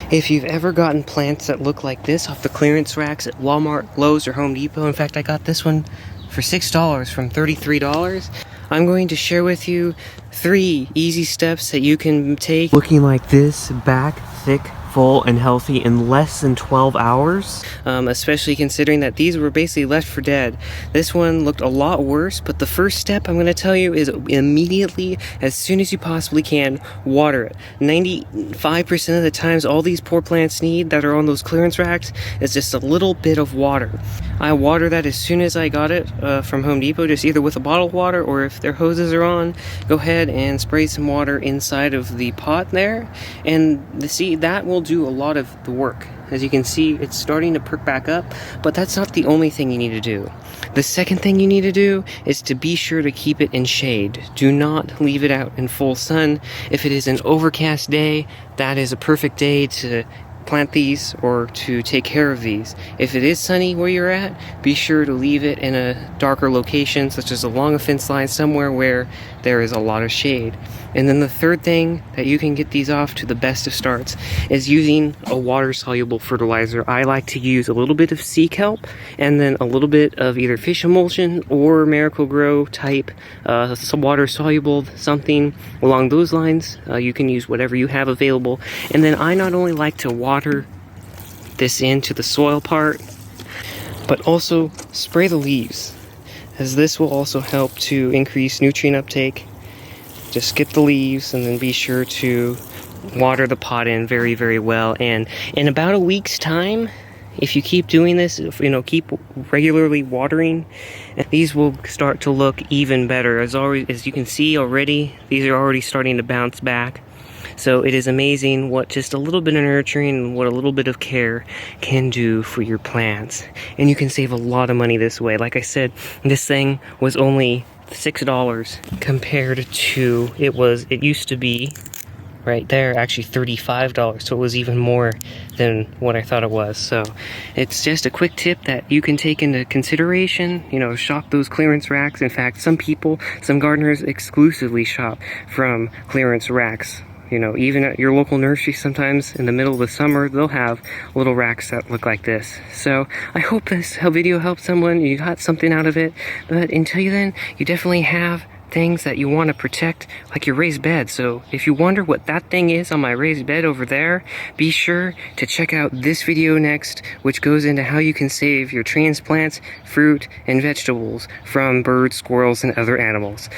If you've ever gotten plants that look like this off the clearance racks at Walmart, Lowe's, or Home Depot, in fact, I got this one for $6 from $33. I'm going to share with you 3 easy steps that you can take looking like this, back, thick, full, and healthy in less than 12 hours. Especially considering that these were basically left for dead. This one looked a lot worse, but the first step I'm going to tell you is immediately, as soon as you possibly can, water it. 95% of the times all these poor plants need that are on those clearance racks is just a little bit of water. I water that as soon as I got it from Home Depot, just either with a bottle of water, or if their hoses are on, go ahead and spray some water inside of the pot there, and see, that will do a lot of the work. As you can see, it's starting to perk back up, but that's not the only thing you need to do. The second thing you need to do is to be sure to keep it in shade. Do not leave it out in full sun. If it is an overcast day, that is a perfect day to plant these or to take care of these. If it is sunny where you're at, be sure to leave it in a darker location, such as along a fence line, somewhere where there is a lot of shade. And then the third thing that you can get these off to the best of starts is using a water-soluble fertilizer. I like to use a little bit of sea kelp and then a little bit of either fish emulsion or Miracle-Gro type some water-soluble, something along those lines. You can use whatever you have available. And then I not only like to water this into the soil part, but also spray the leaves, as this will also help to increase nutrient uptake. Just skip the leaves and then be sure to water the pot in very, very well. And in about a week's time, if you keep doing this, keep regularly watering, these will start to look even better. As you can see already, these are already starting to bounce back. So it is amazing what just a little bit of nurturing and what a little bit of care can do for your plants. And you can save a lot of money this way. Like I said, this thing was only $6 compared to, it used to be right there actually $35, so it was even more than what I thought it was. So it's just a quick tip that you can take into consideration. Shop those clearance racks. In fact, some gardeners exclusively shop from clearance racks. Even at your local nursery, sometimes in the middle of the summer, they'll have little racks that look like this. So I hope this video helped someone, you got something out of it. But until then, you definitely have things that you want to protect, like your raised bed. So if you wonder what that thing is on my raised bed over there, be sure to check out this video next, which goes into how you can save your transplants, fruit, and vegetables from birds, squirrels, and other animals.